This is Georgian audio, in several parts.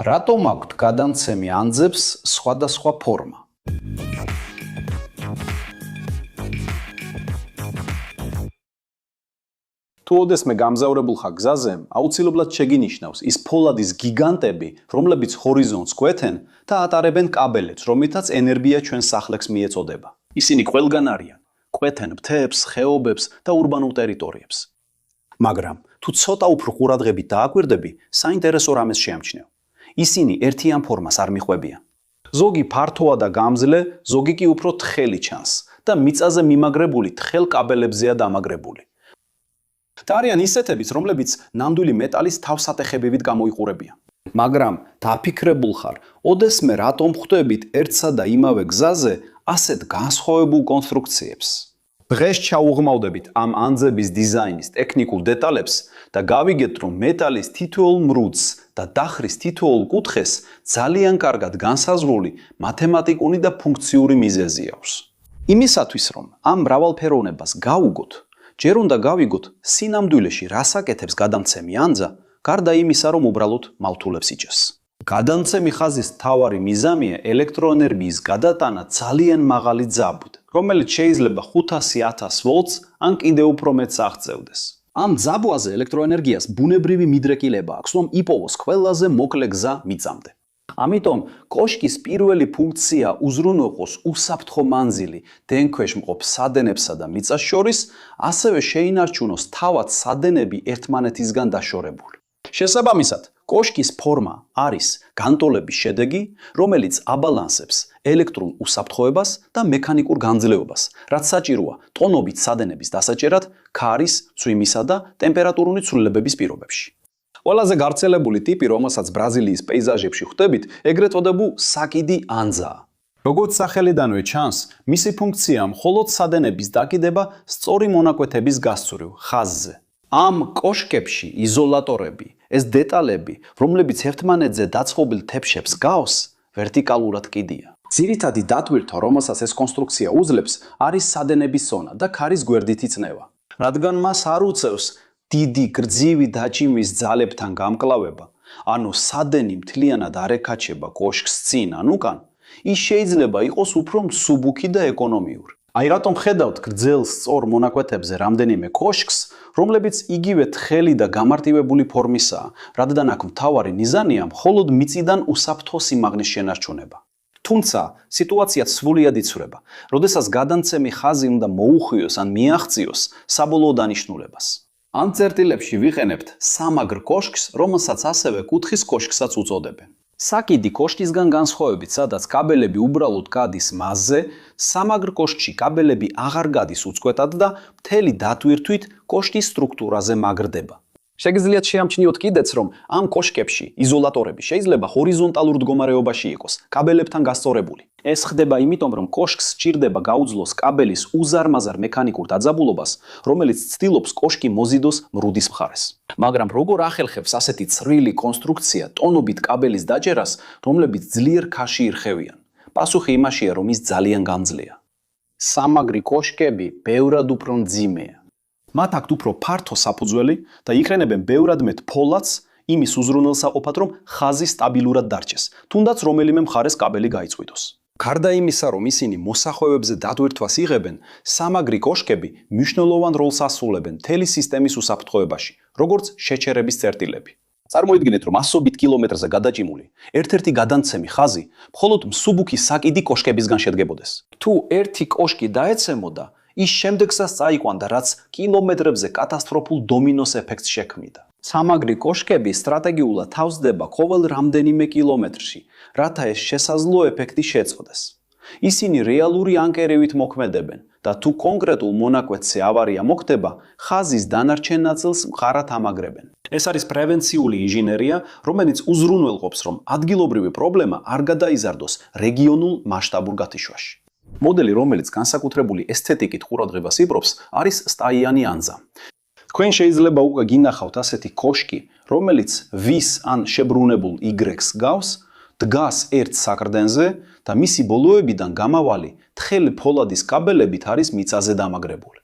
რატომ აქვთ გადამცემი ანძებს სხვადასხვა ფორმა? თუ ოდესმე გამგზავრებულ ხარ გზაზე, აუცილებლად შეგინიშნავს ის ფოლადის გიგანტები, რომლებიც ჰორიზონტს კვეთენ და ატარებენ კაბელებს, რომლითაც ენერგია ჩვენ სახლებს მიეწოდება. ისინი ყველგან არიან, კვეთენ მთებს, ხეობებს და ურბანულ ტერიტორიებს. მაგრამ თუ ცოტა უფრო ყურადღებით დააკვირდები, საინტერესო რამეს შეამჩნევ. ისინი ერთიან ფორმას არ მიხვებიან. ზოგი ფართოა და გამძლე, ზოგი კი უფრო თხელი ჩანს და მიწაზე მიმაგრებული თხელ კაბელებზეა დამაგრებული. და არიან ისეთებიც, რომლებიც ნამდვილი მეტალის თავსატეხებივით გამოიყურებიან. მაგრამ დაფიქრებულ ხარ, ოდესმე რატომ ხვდებით ერთსა და იმავე გზაზე ასეთ განსხვავებულ კონსტრუქციებს? დღეს ჩაუღმავდებით ამ ანძების დიზაინის ტექნიკურ დეტალებს და გავიგეთ, რომ მეტალის თითოეულ მრუდს და დახრის თითოეულ კუთხეს ძალიან კარგად განსაზღვრული მათემატიკური და ფუნქციური მიზეზი აქვს. იმისათვის, რომ ამ მრავალფეროვნებას გავუგოთ, ჯერ უნდა გავიგოთ სინამდვილეში რას აკეთებს გადამცემი ანძა, გარდა იმისა, რომ უბრალოდ მავთულებს იჭერს. გადამცემი ხაზის მთავარი მიზანია ელექტროენერგიის გადატანა ძალიან მაღალი ძაბვით, რომელიც შეიძლება 500.000 ვოლტს ან კიდევ უფრო მეტს აღწევდეს. ამ ძაბვაზე ელექტროენერგიას ბუნებრივი მიდრეკილება აქვს, რომ იპოვოს ყველაზე მოკლე გზა მიწამდე. ამიტომ კოშკის პირველი ფუნქცია უზრუნველყოს უსაფრთხო მანძილი დენქვეშ მყოფ სადენებსა და მიწას შორის, ასევე შეინარჩუნოს თავად სადენები ერთმანეთისგან დაშორებული. შესაბამისად, კოშკის ფორმა არის განტოლების შედეგი, რომელიც აბალანსებს ელექტრულ უსაფრთხოებას და მექანიკურ განძლეობას, რაც საჭიროა ტონობით სადენების დასაჭერად ქარის, წვიმისა და ტემპერატურული ცვლილებების პირობებში. ყველაზე გავრცელებული ტიპი, რომელსაც ბრაზილიის პეიზაჟებში ხვდებით, ეგრეთ წოდებულ საკიდი ანძაა. როგორც სახელიდანვე ჩანს, მისი ფუნქცია მხოლოდ სადენების დაკიდება სწორი მონაკვეთების გასწვრივ ხაზზე. ამ კოშკებში იზოლატორები, ეს დეტალები, რომლებიც ერთმანეთზე დაწყობილ თებშებს გავს, ვერტიკალურად კიდია. ძირითადი დატვირთვა, რომელსაც ეს კონსტრუქცია უძლებს, არის სადენების ზონა და ქარის გვერდითი წნევა. რადგან მას არ უწევს დიდი გრძივი დაჭიმვის ძალებთან გამკლავება, ანუ სადენი მთლიანად არ ეკაჩება კოშკს წინ ან უკან, ის შეიძლება იყოს უფრო მსუბუქი და ეკონომიური. აი რატომ ხედავთ გრძელ სწორ მონაკვეთებზე რამდენიმე კოშკს, რომლებიც იგივე თხელი და გამარტივებული ფორმისაა, რადგან აქ მთავარი მიზანია მხოლოდ მიწიდან უსაფრთხო სიმაღლის შენარჩუნება. თუმცა სიტუაცია სრულიად იცვლება, როდესაც გადამცემი ხაზი უნდა მოუხვიოს ან მიაღწიოს საბოლოო დანიშნულებას. ამ წერტილებში ვიყენებთ სამაგრ კოშკს, რომელსაც ასევე კუთხის კოშკსაც უწოდებენ. საკიდი კოშკისგან განსხვავებით, სადაც კაბელები უბრალოდ გადის მასზე, სამაგრ კოშკში კაბელები აღარ გადის უწყვეტად და მთელი დატვირთვით კოშკის სტრუქტურაზე მაგრდება. შეგიძლიათ შეამჩნიოთ კიდეც, რომ ამ კოშკებში იზოლატორები შეიძლება ჰორიზონტალურ მდგომარეობაში იყოს, კაბელებთან გასწორებული. ეს ხდება იმიტომ, რომ კოშკს სჭირდება გაუძლოს კაბელის უზარმაზარ მექანიკურ დაძაბულობას, რომელიც ცდილობს კოშკი მოზიდოს მრუდის მხარეს. მაგრამ როგორ ახერხებს ასეთი ცრილი კონსტრუქცია ტონობით კაბელის დაჭერას, რომლებიც ძლიერ ქაში ირხევიან? პასუხი იმაშია, რომ ის ძალიან გამძლეა. სამაგრი კოშკები ბევრად უფრო მძიმეა. მათ აქვთ უფრო ფართო საფუძველი და იყენებენ ბევრად მეტ ფოლადს იმის უზრუნველსაყოფად, რომ ხაზი სტაბილურად დარჩეს, თუნდაც რომელიმე მხარეს კაბელი გაიწყვიტოს. გარდა იმისა, რომ ისინი მოსახვევებზე დატვირთვას იღებენ, სამაგრი კოშკები მნიშვნელოვან როლს ასრულებენ მთელი სისტემის უსაფრთხოებაში, როგორც შეჩერების წერტილები. წარმოიდგინეთ, რომ ასობით კილომეტრზე გადაჭიმული ერთ-ერთი გადამცემი ხაზი მხოლოდ მსუბუქი საკიდი კოშკებისგან შედგებოდეს. თუ ერთი კოშკი დაეცემოდა, ის შემდეგსაც წაიყვანდა, რაც კილომეტრებზე კატასტროფულ დომინოს ეფექტს შექმნიდა. სამაგრი კოშკები სტრატეგიულად თავსდება ყოველ რამდენიმე კილომეტრში, რათა ეს შესაძლო ეფექტი შეწყვეტეს. ისინი რეალური ანკერივით მოქმედებენ და თუ კონკრეტულ მონაკვეთზე ავარია მოხდება, ხაზის დანარჩენ ნაწილს მყარად ამაგრებენ. ეს არის პრევენციული ინჟინერია, რომელიც უზრუნველყოფს, რომ ადგილობრივი პრობლემა არ გადაიზარდოს რეგიონულ მასშტაბურ გათიშვაში. მოდელი, რომელიც განსაკუთრებული ესთეტიკით ყურადღებას იპყრობს, არის სტაიანი ანძა. თქვენ შეიძლება უკვე გინახავთ ასეთი კოშკი, რომელიც ვის ან შებრუნებულ Y-ს გავს, დგას ერთ საკრდენზე და მისი ბოლოებიდან გამავალი თხელი ფოლადის კაბელებით არის მიწაზე დამაგრებული.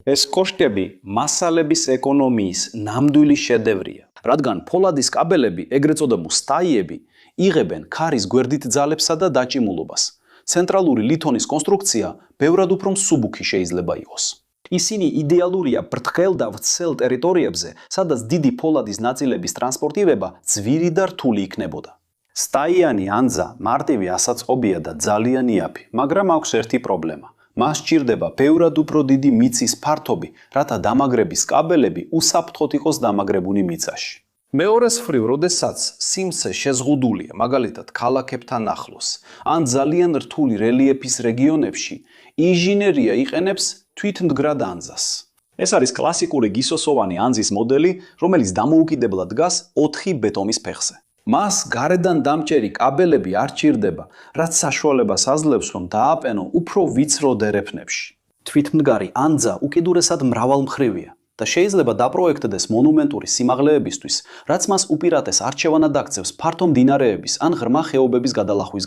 ეს კოშკები მასალების ეკონომიის ნამდვილი შედევრია, რადგან ფოლადის კაბელები, ეგრეთ წოდებულ სტაიები, იღებენ ქარის გვერდით ძალებსა და დაჭიმულობას. ცენტრალური ლითონის კონსტრუქცია ბევრად უფრო მსუბუქი შეიძლება იყოს. ისინი იდეალურია ბრტყელ და ვრცელ ტერიტორიებზე, სადაც დიდი ფოლადის ნაწილების ტრანსპორტირება ძვირი და რთული იქნებოდა. სტაიანი ანძა მარტივი ასაწყობია და ძალიან იაფი, მაგრამ აქვს ერთი პრობლემა. მას სჭირდება ბევრად უფრო დიდი მიწის ფართობი, რათა დამაგრების კაბელები უსაფრთხოდ იყოს დამაგრებული მიწაში. მეორეს მხრივ, როდესაც სიმცე შეზღუდულია, მაგალითად, ქალაქებთან ახლოს, ან ძალიან რთული რელიეფის რეგიონებში, ინჟინერია იყენებს თვითმდგრად ანძას. ეს არის კლასიკური გისოსოვანი ანძის მოდელი, რომელიც დამოუკიდებლად დგას 4 ბეტონის ფეხზე. მას გარედან დამჭერი კაბელები არ სჭირდება, რაც საშუალებას აძლევს, რომ დააპენო უფრო ვიწრო დერეფნებში. თვითმდგარი ანძა უკიდურესად მრავალმხრივია და შეიძლება დაპროექტდეს მონუმენტური სიმაღლეებისთვის, რაც მას უპირატეს არჩევანად აქცევს ფართო მდინარეების ან ღრმა ხეობების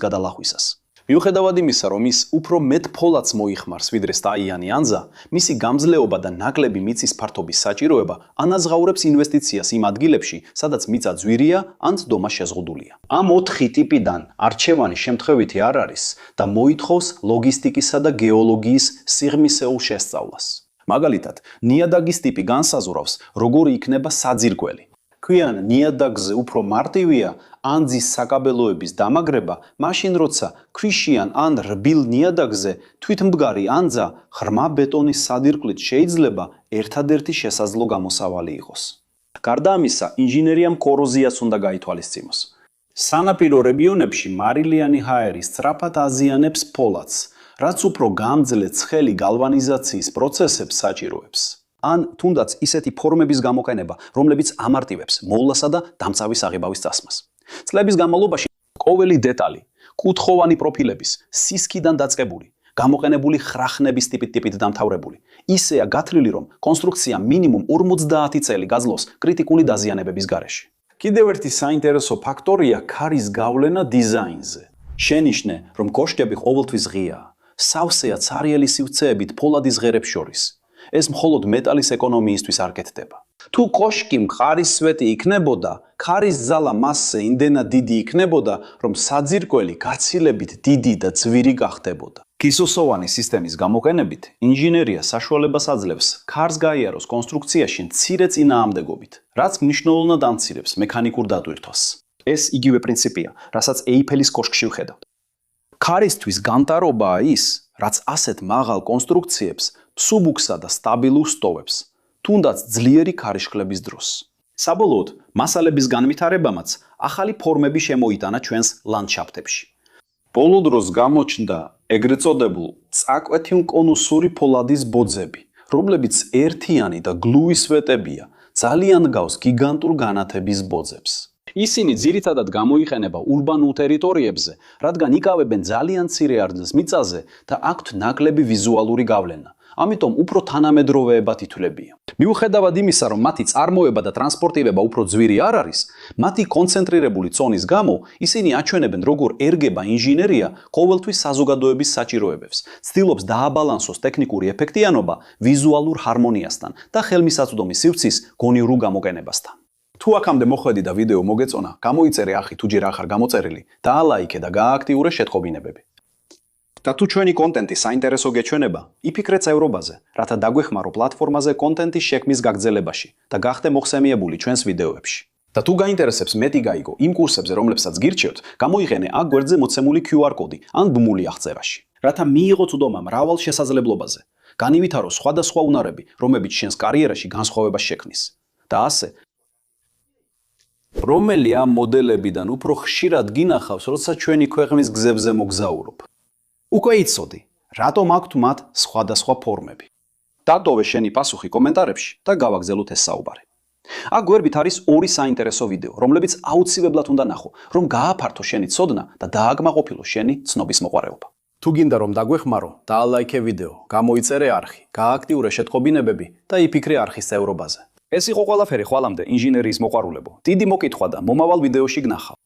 გადალახვისას. მიუხედავად იმისა, რომ ის უფრო მეტ ფოლადს მოიხმარს, ვიდრე სტაიანი ანძა, მისი გამძლეობა და ნაკლები მიწის ფართობის საჭიროება ანაზღაურებს ინვესტიციას იმ ადგილებში, სადაც მიწა ძვირია ან ძდომა შეზღუდულია. ამ 4 ტიპიდან არჩევანი შემთხვევითი არ არის და მოითხოვს ლოგისტიკისა და გეოლოგიის სიღრმისეულ შესწავლას. მაგალითად, ნიადაგის ტიპი განსაზღვრავს, როგორი იქნება საძირკველი. ქვიან ნიადაგზე უფრო მარტივია ანძის საკაბელოების დამაგრება, მაშინ როცა ქვიშიან ან რბილ ნიადაგზე თვითმდგარი ანძა ღრმა ბეტონის სადირკვლით შეიძლება ერთადერთი შესაძლო გამოსავალი იყოს. გარდა ამისა, ინჟინერიამ კოროზიას უნდა გაითვალისწინოს. სანაპირო რეგიონებში მარილიანი ჰაერი სწრაფად აზიანებს ფოლადს, რაც უფრო გამძლე ცხელი გალვანიზაციის პროცესებს საჭიროებს. ან თუნდაც ისეთი ფორმების გამოყენება, რომლებიც ამარტივებს მოვლასა და დამწავის აღებავის წასმას. წლების განმავლობაში ყოველი დეტალი, კუთხოვანი პროფილების, სისქიდან დაწყებული, გამოყენებული ხრახნების ტიპით დამთავრებული, ისეა გათვლილი, რომ კონსტრუქცია მინიმუმ 50 წელი გაძლოს კრიტიკული დაზიანებების გარეშე. კიდევ ერთი საინტერესო ფაქტორია ქარის გავლენა დიზაინზე. შენიშნე, რომ კოშკები ყოველთვის ღიაა, სავსეა ცარიელი სივრცეებით ფოლადის ღერებს შორის. ეს მხოლოდ მეტალის ეკონომიისთვის არ კეთდება. თუ კოშკი მყარისსვეტი იქნებოდა, ქარის ძალა მასზე იმდენად დიდი იქნებოდა, რომ საძირკველი გაცილებით დიდი და ძვირი გახდებოდა. გისოსოვანი სისტემის გამოყენებით, ინჟინერია საშუალებას აძლევს ქარს გაიაროს კონსტრუქციაში მცირე წინააღმდეგობით, რაც მნიშვნელოვნად ამცირებს მექანიკურ დატვირთვას. ეს იგივე პრინციპია, რასაც ეიფელის კოშკში ვხედავთ. ქარისთვის განტარობაა ის, რაც ასეთ მაღალ კონსტრუქციებს მსუბუქსა და სტაბილურს ტოვებს, თუნდაც ძლიერი ქარიშხლების დროს. საბოლოოდ, მასალების განვითარებამაც ახალი ფორმები შემოიტანა ჩვენს ლანდშაფტებში. ბოლო დროს გამოჩნდა ეგრეთ წოდებულ წაკვეთილ-კონუსური ფოლადის ბოძები, რომლებიც ერთიანი და გლუვისვეტებია, ძალიან გავს გიგანტურ განათების ბოძებს. ისინი ძირითადად გამოიყენება ურბანულ ტერიტორიებზე, რადგან იკავებენ ძალიან მცირე არეალს მიწაზე და აქვთ ნაკლები ვიზუალური გავლენა. ამიტომ უფრო თანამედროვეებად ითვლებიან. მიუხედავად იმისა, რომ მათი წარმოება და ტრანსპორტირება უფრო ძვირი არ არის, მათი კონცენტრირებული წონის გამო ისინი აჩვენებენ, როგორ ერგება ინჟინერია ყოველთვის საზოგადოების საჭიროებებს, ცდილობს დააბალანსოს ტექნიკური ეფექტიანობა ვიზუალურ ჰარმონიასთან და ხელმისაწვდომი სივრცის გონივრულ გამოყენებასთან. თუ აქამდე მოხვედი და ვიდეო მოგეწონა, გამოიწერე ახი თუ ჯერ ახარ გამოწერილი, დაალაიქე და გაააქტიურე შეთხოვინებები. და თუ ჩვენი კონტენტი საინტერესო გეჩვენება, იფიქრე წევრობაზე, რათა დაგვეხმარო პლატფორმაზე კონტენტის შექმნის გაგრძელებაში და გახდე მოხსენიებული ჩვენს ვიდეოებში. და თუ გაინტერესებს მეტი გაიგო იმ კურსებზე, რომლებსაც გირჩევთ, გამოიყენე აქ გვერდზე მოცემული QR კოდი ან ბმული აღწერაში, რათა მიიღოთ უდომა მრავალ შესაძლებლობაზე, განივითარო სხვადასხვა უნარები, რომლებიც შენს კარიერაში განსხვავებას შექმნის. და ასე რომელი ამ მოდელებიდან უფრო ხშირად გინახავს, როცა ჩვენი ქვეყნის გზებზე მოგზაურობ? უკვე იცოდი, რატომ აქვთ მათ სხვადასხვა ფორმები. დატოვე შენი პასუხი კომენტარებში და გავაგზავნოთ ეს საუბარი. აქ გვერდით არის 2 საინტერესო ვიდეო, რომლებიც აუცილებლად უნდა ნახო, რომ გააფართო შენი ცოდნა და დააკმაყოფილო შენი ცნობის მოყვარეობა. თუ გინდა რომ დაგვეხმარო, დაალაიქე ვიდეო, გამოიწერე არხი, გააქტიურე შეთხოვინებები და იფიქრე არხის წევრობაზე. ეს იყო ყველაფერი ხვალამდე ინჟინერიის მოყვარულებო. დიდი მოკითხვა და მომავალ ვიდეოში გნახავ.